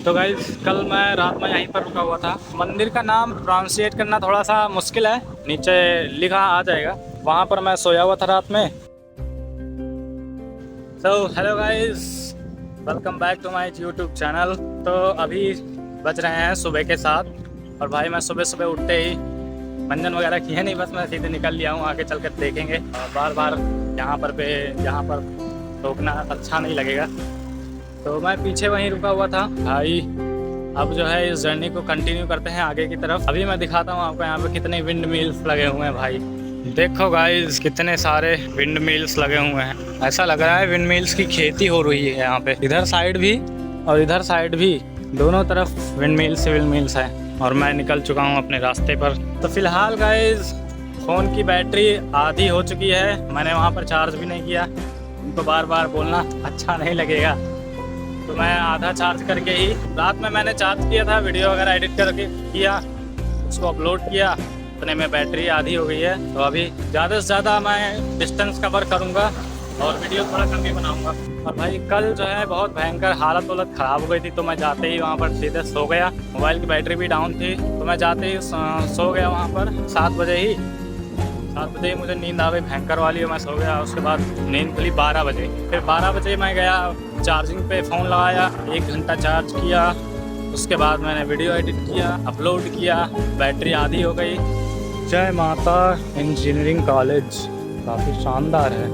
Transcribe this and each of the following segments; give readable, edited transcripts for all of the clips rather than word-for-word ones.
तो गाइस कल मैं रात में यहीं पर रुका हुआ था। मंदिर का नाम प्रोनाउंसिएट करना थोड़ा सा मुश्किल है, नीचे लिखा आ जाएगा। वहाँ पर मैं सोया हुआ था रात में। So hello guys, welcome back to my YouTube channel. तो अभी बज रहे हैं सुबह के 7 और भाई मैं सुबह सुबह उठते ही मंजन वगैरह किए नहीं, बस मैं सीधे निकल लिया हूँ। आगे चल कर देखेंगे। बार बार यहाँ पर रोकना अच्छा नहीं लगेगा, तो मैं पीछे वहीं रुका हुआ था भाई। अब जो है इस जर्नी को कंटिन्यू करते हैं आगे की तरफ। अभी मैं दिखाता हूँ आपको यहाँ पे कितने विंड मिल्स लगे हुए हैं भाई। देखो गाइस कितने सारे विंड मिल्स लगे हुए हैं। ऐसा लग रहा है विंड मिल्स की खेती हो रही है यहाँ पे। इधर साइड भी और इधर साइड भी, दोनों तरफ विंड मिल्स है। और मैं निकल चुका हूँ अपने रास्ते पर। तो फिलहाल गाइस फ़ोन की बैटरी आधी हो चुकी है। मैंने वहाँ पर चार्ज भी नहीं किया, उनको बार बार बोलना अच्छा नहीं लगेगा। तो मैं आधा चार्ज करके ही, रात में मैंने चार्ज किया था, वीडियो वगैरह एडिट करके किया, उसको अपलोड किया, उतने में बैटरी आधी हो गई है। तो अभी ज़्यादा से ज़्यादा मैं डिस्टेंस कवर करूँगा और वीडियो थोड़ा कम ही बनाऊँगा। और भाई कल जो है बहुत भयंकर हालत ख़राब हो गई थी, तो मैं जाते ही वहाँ पर सीधे सो गया। मोबाइल की बैटरी भी डाउन थी, तो मैं जाते ही सो गया वहाँ पर 7 बजे ही मुझे नींद आ गई भयंकर वाली, और मैं सो गया। उसके बाद नींद खुली 12 बजे। फिर 12 बजे मैं गया चार्जिंग पे फ़ोन लगाया, 1 घंटा चार्ज किया। उसके बाद मैंने वीडियो एडिट किया, अपलोड किया, बैटरी आधी हो गई। जय माता इंजीनियरिंग कॉलेज काफ़ी शानदार है।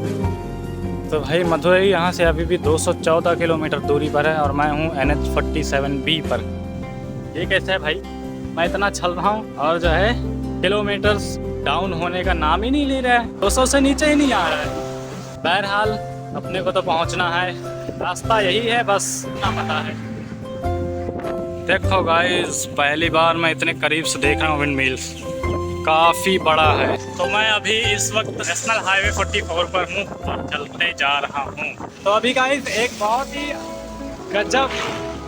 तो भाई मधुरई यहाँ से अभी भी 214 किलोमीटर दूरी पर है और मैं हूँ NH47B पर। ये कैसे है भाई, मैं इतना चल रहा हूँ और जो है किलोमीटर्स डाउन होने का नाम ही नहीं ले रहा है, 200 से नीचे ही नहीं आ रहा है। बहरहाल अपने को तो पहुंचना है, रास्ता यही है, बस ना पता है। देखो गाइस पहली बार मैं इतने करीब से देख रहा हूँ विंड मिल्स, काफ़ी बड़ा है। तो मैं अभी इस वक्त नेशनल हाईवे 44 पर हूँ और चलते जा रहा हूँ। तो अभी गाइस एक बहुत ही गजब,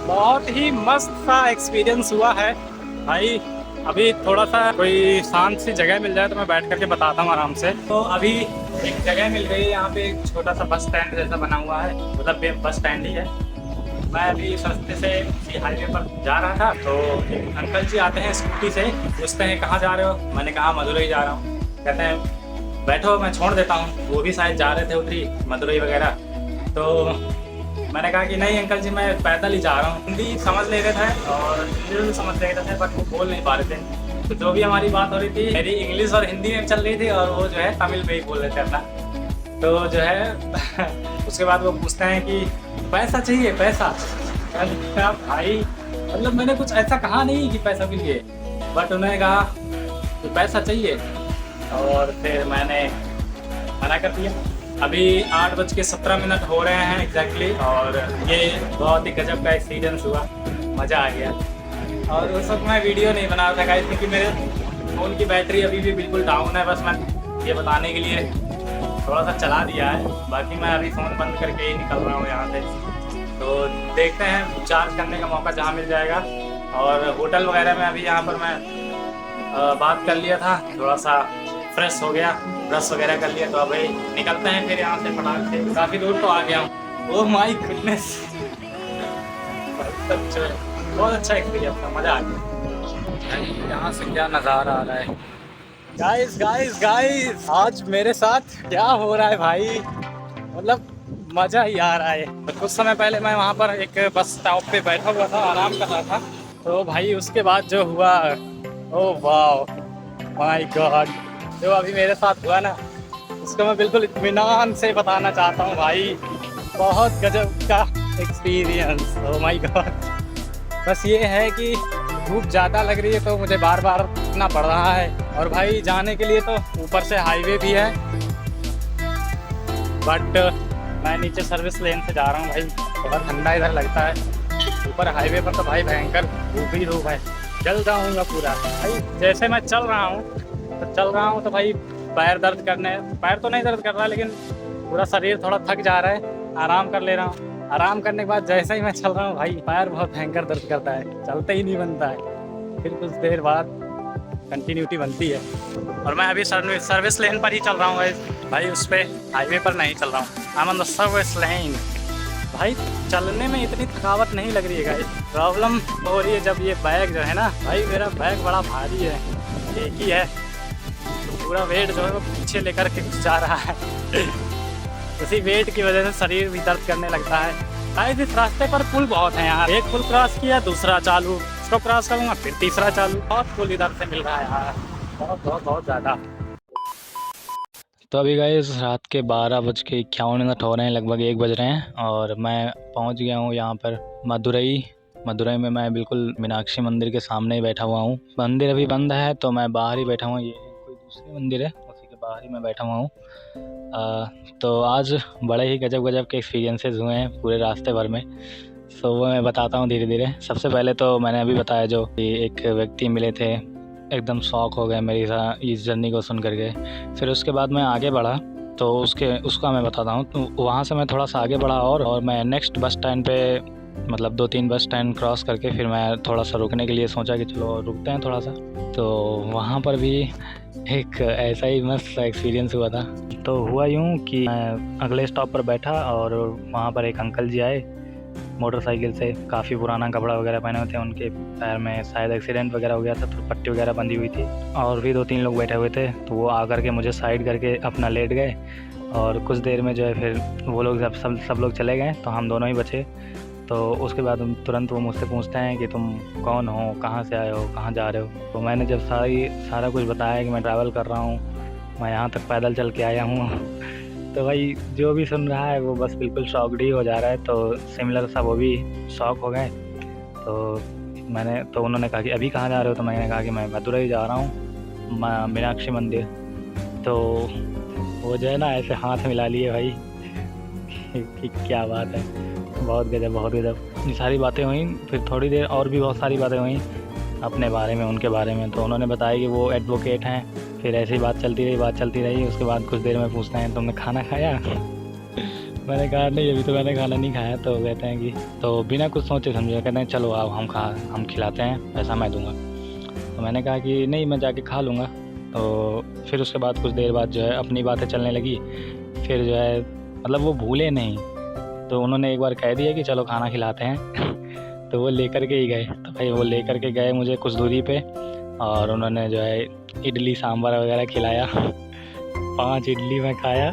बहुत ही मस्त सा एक्सपीरियंस हुआ है भाई। अभी थोड़ा सा कोई शांत सी जगह मिल जाए तो मैं बैठ करके बताता हूँ आराम से। तो अभी एक जगह मिल गई है, यहाँ पे एक छोटा सा बस स्टैंड जैसा बना हुआ है, मतलब बस स्टैंड ही है। मैं अभी इस रास्ते से हाईवे पर जा रहा था, तो एक अंकल जी आते हैं स्कूटी से, पूछते हैं कहाँ जा रहे हो। मैंने कहा मदुरई जा रहा हूँ। कहते हैं बैठो मैं छोड़ देता हूँ। वो भी शायद जा रहे थे उधरी मदुरई वगैरह। तो मैंने कहा कि नहीं अंकल जी मैं पैदल ही जा रहा हूँ। हिंदी समझ ले रहे थे और इंग्लिश भी समझ ले रहे थे, बट वो बोल नहीं पा रहे थे। तो जो भी हमारी बात हो रही थी, मेरी इंग्लिश और हिंदी में चल रही थी और वो जो है तमिल में ही बोल रहे थे अपना। तो जो है उसके बाद वो पूछते हैं कि पैसा चाहिए, पैसा। भाई मतलब मैंने कुछ ऐसा कहा नहीं कि पैसा के लिए, बट उन्होंने कहा कि पैसा चाहिए, और फिर मैंने मना कर दिया। अभी 8:17 हो रहे हैं एग्जैक्टली, और ये बहुत ही गजब का एक्सपीरियंस हुआ, मज़ा आ गया। और उस वक्त मैं वीडियो नहीं बना रहा था गाइस, क्योंकि मेरे फ़ोन की बैटरी अभी भी बिल्कुल डाउन है। बस मैं ये बताने के लिए थोड़ा सा चला दिया है, बाकी मैं अभी फ़ोन बंद करके ही निकल रहा हूँ यहाँ से। तो देखते हैं चार्ज करने का मौका जहाँ मिल जाएगा। और होटल वगैरह में अभी यहाँ पर मैं बात कर लिया था, थोड़ा सा फ्रेश हो गया, ब्रश वगैरह कर लिया। तो अब भाई निकलते हैं फिर यहाँ से फटाक से। काफ़ी दूर तो आ गया हूँ। ओह माय गुडनेस, बहुत अच्छा एक्सपीरियंस था, मज़ा आ गया। यहाँ से क्या नज़ारा आ रहा है गाइस, गाइस गाइस, आज मेरे साथ क्या हो रहा है भाई, मतलब मज़ा ही आ रहा है। तो कुछ समय पहले मैं वहाँ पर एक बस स्टॉप पे बैठा हुआ था, आराम कर रहा था। तो भाई उसके बाद जो हुआ, ओह वाह माय गॉड, जो अभी मेरे साथ हुआ ना, उसको मैं बिल्कुल इत्मीनान से बताना चाहता हूँ भाई। बहुत गजब का एक्सपीरियंस, ओह माय गॉड। बस ये है कि धूप ज़्यादा लग रही है तो मुझे बार बार रुकना पड़ रहा है। और भाई जाने के लिए तो ऊपर से हाईवे भी है, बट मैं नीचे सर्विस लेन से जा रहा हूँ भाई। बहुत ठंडा इधर लगता है, ऊपर हाईवे पर तो भाई भयंकर धूप ही धूप है, जल जाऊँगा पूरा भाई। जैसे मैं चल रहा हूँ तो भाई पैर तो नहीं दर्द कर रहा, लेकिन पूरा शरीर थोड़ा थक जा रहा है। आराम कर ले रहा हूँ। आराम करने के बाद जैसे ही मैं चल रहा हूँ भाई, पैर बहुत भयंकर दर्द करता है, चलते ही नहीं बनता है। फिर कुछ देर बाद कंटिन्यूटी बनती है। और मैं अभी सर्विस लेन पर ही चल रहा हूँ भाई, उस पर हाईवे पर नहीं चल रहा हूँ। I am on the service lane भाई चलने में इतनी थकावट नहीं लग रही है गाइस। प्रॉब्लम हो रही है जब ये बैग जो है ना भाई, मेरा बैग बड़ा भारी है, एक ही है, तो पूरा वेट जो है वो पीछे लेकर के जा रहा है। उसी वेट की वजह से शरीर भी दर्द करने लगता है। गाइस इस रास्ते पर पुल बहुत है यार, एक पुल क्रॉस किया दूसरा चालू, इसको क्रॉस करूँगा फिर तीसरा चालू, बहुत पुल इधर से मिल रहा है यार, बहुत बहुत बहुत ज़्यादा। तो अभी गाइस रात के 12:51 हो रहे हैं, लगभग 1 बज रहे हैं और मैं पहुंच गया हूं यहाँ पर मदुरई में। मैं बिल्कुल मीनाक्षी मंदिर के सामने ही बैठा हुआ हूँ। मंदिर अभी बंद है तो मैं बाहर ही बैठा हुआ हूँ, ये कोई दूसरी मंदिर है उसी के बाहर ही मैं बैठा हुआ हूँ। तो आज बड़े ही गजब के एक्सपीरियंसेस हुए हैं पूरे रास्ते भर में, सो वो मैं बताता हूँ धीरे धीरे। सबसे पहले तो मैंने अभी बताया जो कि एक व्यक्ति मिले थे, एकदम शॉक हो गए मेरी इस जर्नी को सुन करके। फिर उसके बाद मैं आगे बढ़ा तो उसका मैं बताता हूँ। तो वहाँ से मैं थोड़ा सा आगे बढ़ा और मैं नेक्स्ट बस स्टैंड पे, मतलब 2-3 बस स्टैंड क्रॉस करके फिर मैं थोड़ा सा रुकने के लिए सोचा कि चलो रुकते हैं थोड़ा सा। तो वहाँ पर भी एक ऐसा ही मस्त एक्सपीरियंस हुआ था। तो हुआ यूँ कि मैं अगले स्टॉप पर बैठा और वहाँ पर एक अंकल जी आए मोटरसाइकिल से, काफ़ी पुराना कपड़ा वगैरह पहने हुए थे, उनके पैर में शायद एक्सीडेंट वगैरह हो गया था तो पट्टी वगैरह बंधी हुई थी, और भी 2-3 लोग बैठे हुए थे। तो वो आकर के मुझे साइड करके अपना लेट गए और कुछ देर में जो है फिर वो लोग सब लोग चले गए तो हम दोनों ही बचे। तो उसके बाद तुरंत वो मुझसे पूछते हैं कि तुम कौन हो, कहाँ से आए हो, कहाँ जा रहे हो। तो मैंने जब सारा कुछ बताया कि मैं ट्रैवल कर रहा हूँ, मैं यहाँ तक पैदल चल के आया हूँ, तो भाई जो भी सुन रहा है वो बस बिल्कुल शॉक्ड ही हो जा रहा है। तो सिमिलर सा वो भी शॉक हो गए। तो उन्होंने कहा कि अभी कहाँ जा रहे हो, तो मैंने कहा कि मैं मदुरई जा रहा हूँ मीनाक्षी मंदिर। तो वो जो है ना ऐसे हाथ मिला लिए भाई कि क्या बात है, बहुत गजब। ये सारी बातें हुई। फिर थोड़ी देर और भी बहुत सारी बातें हुई अपने बारे में, उनके बारे में। तो उन्होंने बताया कि वो एडवोकेट हैं। फिर ऐसे ही बात चलती रही। उसके बाद कुछ देर में पूछते हैं तुमने खाना खाया? मैंने कहा नहीं, अभी तो मैंने खाना नहीं खाया। तो कहते हैं कि तो बिना कुछ सोचे समझे कहते हैं चलो आओ हम खिलाते हैं, पैसा मैं दूंगा। तो मैंने कहा कि नहीं, मैं जाके खा लूँगा। तो फिर उसके बाद कुछ देर बाद जो है अपनी बातें चलने लगी। फिर जो है मतलब वो भूले नहीं, तो उन्होंने एक बार कह दिया कि चलो खाना खिलाते हैं। तो वो लेकर के ही गए। तो भाई वो लेकर के गए मुझे कुछ दूरी पे, और उन्होंने जो है इडली सांभर वगैरह खिलाया। 5 इडली मैं खाया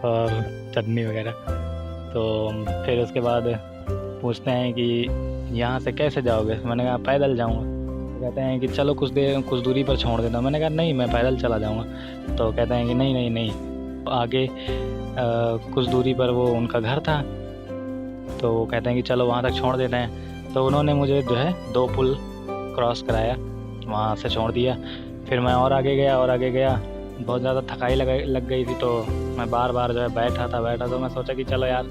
और चटनी वगैरह। तो फिर उसके बाद पूछते हैं कि यहाँ से कैसे जाओगे? मैंने कहा पैदल जाऊँगा। तो कहते हैं कि चलो कुछ दूरी पर छोड़ देता हूँ। मैंने कहा नहीं, मैं पैदल चला जाऊँगा। तो कहते हैं कि नहीं, आगे कुछ दूरी पर वो उनका घर था। तो वो कहते हैं कि चलो वहाँ तक छोड़ देते हैं। तो उन्होंने मुझे जो है 2 पुल क्रॉस कराया, वहाँ से छोड़ दिया। फिर मैं और आगे गया। बहुत ज़्यादा थकाई लग गई थी, तो मैं बार जो है बैठा तो मैं सोचा कि चलो यार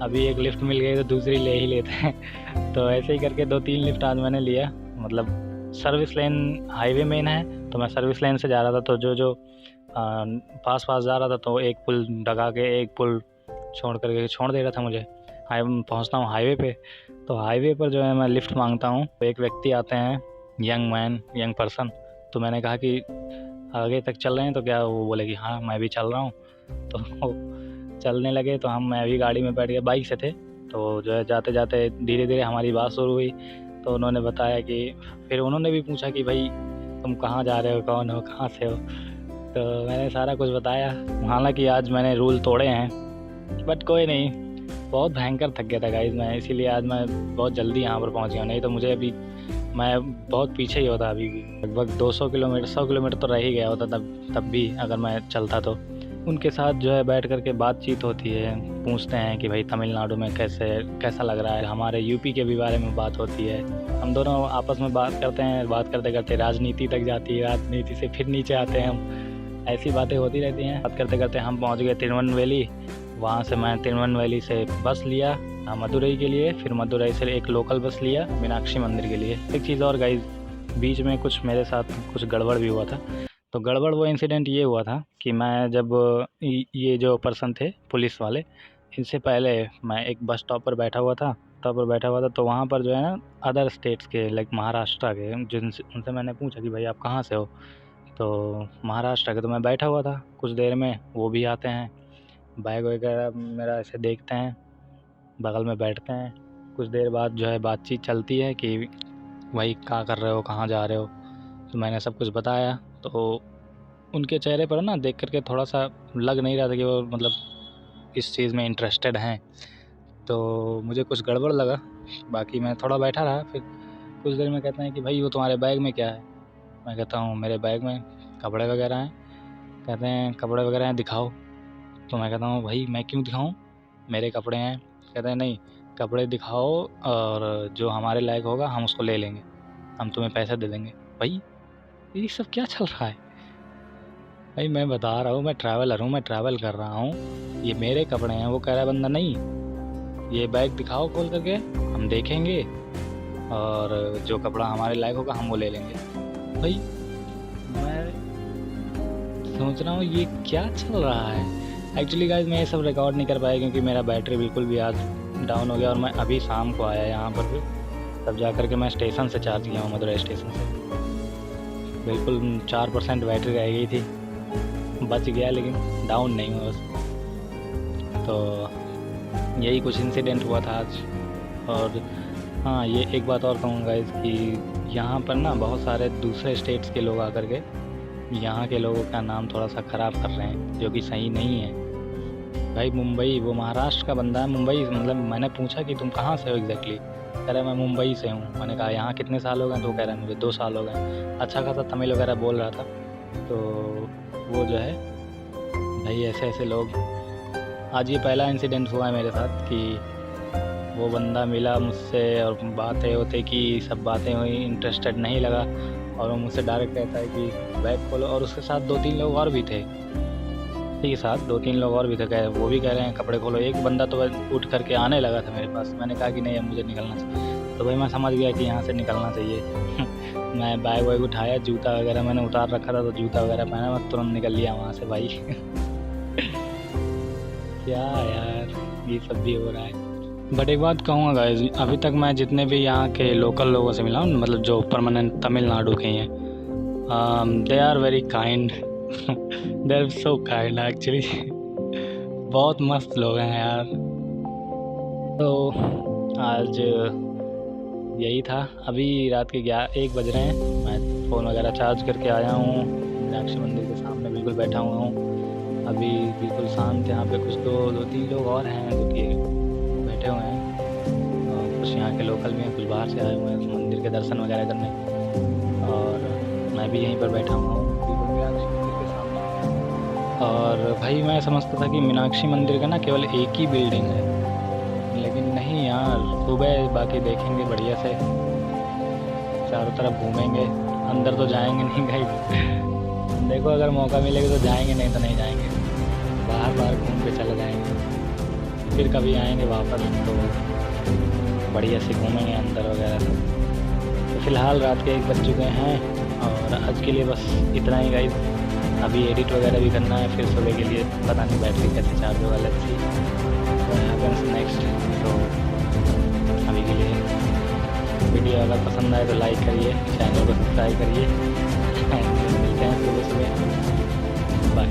अभी एक लिफ्ट मिल गई तो दूसरी ले ही लेते हैं। तो ऐसे ही करके 2-3 लिफ्ट आज मैंने लिया। मतलब सर्विस लेन हाईवे मेन है, तो मैं सर्विस लेन से जा रहा था। तो जो पास जा रहा था तो एक पुल डगा के एक पुल छोड़ दे रहा था मुझे। पहुँचता हूँ हाईवे पे। तो हाईवे पर जो है मैं लिफ्ट मांगता हूँ, तो एक व्यक्ति आते हैं, यंग पर्सन। तो मैंने कहा कि आगे तक चल रहे हैं? तो क्या वो बोले कि हाँ मैं भी चल रहा हूँ। तो चलने लगे। तो मैं भी गाड़ी में बैठ गया, बाइक से थे। तो जो है जाते धीरे धीरे हमारी बात शुरू हुई। तो उन्होंने बताया कि फिर उन्होंने भी पूछा कि भाई तुम कहाँ जा रहे हो, कौन हो, कहाँ से हो? तो मैंने सारा कुछ बताया। हालांकि आज मैंने रूल तोड़े हैं, बट कोई नहीं, बहुत भयंकर थक गया था गाइस मैं, इसीलिए आज मैं बहुत जल्दी यहाँ पर पहुँच गया। नहीं तो मुझे अभी मैं बहुत पीछे ही होता, अभी भी लगभग 100 किलोमीटर तो रह ही गया होता तब भी अगर मैं चलता। तो उनके साथ जो है बैठ करके बातचीत होती है, पूछते हैं कि भाई तमिलनाडु में कैसा लग रहा है, हमारे यूपी के भी बारे में बात होती है। हम दोनों आपस में बात करते हैं, बात करते राजनीति तक जाती है, राजनीति से फिर नीचे आते हैं हम, ऐसी बातें होती रहती हैं। बात करते हम पहुँच गए तिरुवनवेली। वहाँ से मैं तिरुवनवेली से बस लिया मदुरई के लिए, फिर मदुरई से एक लोकल बस लिया मीनाक्षी मंदिर के लिए। एक चीज़ और गाइस, बीच में कुछ मेरे साथ कुछ गड़बड़ भी हुआ था। तो गड़बड़ वो इंसिडेंट ये हुआ था कि मैं जब ये जो पर्सन थे पुलिस वाले, इनसे पहले मैं एक बस स्टॉप पर बैठा हुआ था। तो वहाँ पर जो है ना अदर स्टेट्स के लाइक महाराष्ट्र के उनसे मैंने पूछा कि भाई आप कहाँ से हो? तो महाराष्ट्र के। तो मैं बैठा हुआ था, कुछ देर में वो भी आते हैं, बैग वगैरह मेरा ऐसे देखते हैं, बगल में बैठते हैं। कुछ देर बाद जो है बातचीत चलती है कि भाई क्या कर रहे हो, कहाँ जा रहे हो। तो मैंने सब कुछ बताया। तो उनके चेहरे पर ना देख करके थोड़ा सा लग नहीं रहा था कि वो मतलब इस चीज़ में इंटरेस्टेड हैं। तो मुझे कुछ गड़बड़ लगा। बाकी मैं थोड़ा बैठा रहा। फिर कुछ देर में कहते हैं कि भाई वो तुम्हारे बैग में क्या है। मैं कहता हूँ मेरे बैग में कपड़े वगैरह हैं। कहते हैं कपड़े वगैरह हैं, दिखाओ। तो मैं कहता हूँ भाई मैं क्यों दिखाऊँ, मेरे कपड़े हैं। कहते हैं नहीं, कपड़े दिखाओ और जो हमारे लायक होगा हम उसको ले लेंगे, हम तुम्हें पैसे दे देंगे। भाई ये सब क्या चल रहा है। भाई मैं बता रहा हूँ मैं ट्रैवलर हूँ, मैं ट्रैवल कर रहा हूँ, ये मेरे कपड़े हैं। वो कह रहा है बंदा नहीं, ये बैग दिखाओ खोल करके, हम देखेंगे और जो कपड़ा हमारे लायक होगा हम वो ले लेंगे। भाई मैं सोच रहा हूँ ये क्या चल रहा है। एक्चुअली गाइस मैं ये सब रिकॉर्ड नहीं कर पाया क्योंकि मेरा बैटरी बिल्कुल भी आज डाउन हो गया और मैं अभी शाम को आया यहाँ पर। फिर तब जा कर के मैं स्टेशन से चार्ज किया हूँ, मदुरई स्टेशन से। बिल्कुल 4% बैटरी रह गई थी, बच गया लेकिन डाउन नहीं हुआ बस। तो यही कुछ इंसिडेंट हुआ था आज। और हाँ, ये एक बात और कहूँगा गाइस कि यहाँ पर ना बहुत सारे दूसरे स्टेट्स के लोग आकर के यहाँ के लोगों का नाम थोड़ा सा ख़राब कर रहे हैं, जो कि सही नहीं है। भाई मुंबई, वो महाराष्ट्र का बंदा है। मुंबई मतलब मैंने पूछा कि तुम कहाँ से हो एग्जैक्टली। कह रहा है मैं मुंबई से हूँ। मैंने कहा यहाँ कितने साल हो गए। तो कह रहा है मुझे 2 साल हो गए। अच्छा खासा तमिल वगैरह बोल रहा था। तो वो जो है भाई ऐसे ऐसे लोग। आज ये पहला इंसिडेंट हुआ है मेरे साथ कि वो बंदा मिला मुझसे और बातें होते कि सब बातें हुई, इंटरेस्टेड नहीं लगा और वो मुझसे डायरेक्ट कहता है कि बैग खोलो। और उसके साथ 2-3 लोग और भी थे, ठीक साथ 2-3 लोग और भी थे, वो भी कह रहे हैं कपड़े खोलो। एक बंदा तो उठ करके आने लगा था मेरे पास। मैंने कहा कि नहीं अब मुझे निकलना चाहिए। तो भाई मैं समझ गया कि यहाँ से निकलना चाहिए। मैं बैग वैग उठाया, जूता वगैरह मैंने उतार रखा था तो जूता वगैरह पहना, मैं तुरंत निकल लिया वहाँ से भाई। क्या यार ये सब भी हो रहा है। बट एक बात कहूँगा गाइस, अभी तक मैं जितने भी यहाँ के लोकल लोगों से मिला हूँ, मतलब जो परमानेंट तमिलनाडु के हैं, they are very kind. They are so kind actually. बहुत मस्त लोग हैं यार। तो आज यही था। अभी रात के 1 बज रहे हैं। मैं फ़ोन वगैरह चार्ज करके आया हूँ, मीनाक्षी मंदिर के सामने बिल्कुल बैठा हुआ हूँ। अभी बिल्कुल शांत, यहाँ पे कुछ 2-3 लोग और हैं जो कि बैठे हुए हैं। और कुछ यहाँ के लोकल भी हैं, कुछ बाहर से आए हुए हैं मंदिर के दर्शन वगैरह करने। और मैं भी यहीं पर बैठा हुआ हूँ बिल्कुल मीनाक्षी मंदिर के सामने। और भाई मैं समझता था कि मीनाक्षी मंदिर का ना केवल एक ही बिल्डिंग है, लेकिन नहीं यार। सुबह बाकी देखेंगे बढ़िया से, चारों तरफ घूमेंगे। अंदर तो जाएंगे नहीं गाइस। देखो अगर मौका मिलेगा तो जाएंगे, नहीं तो नहीं जाएंगे। बाहर घूम के चले जाएंगे, फिर कभी आएंगे वापस तो बढ़िया से घूमेंगे अंदर वगैरह सब। तो फिलहाल रात के 1 बज चुके हैं और आज के लिए बस इतना ही गाइस। अभी एडिट वगैरह भी करना है, फिर सुबह के लिए पता नहीं बैटरी कैसे चार्ज होगा। Let's see what happens next. तो अभी के लिए वीडियो अगर पसंद आए तो लाइक करिए, चैनल को सब्सक्राइब करिए। मिलते हैं सुबह। बाय।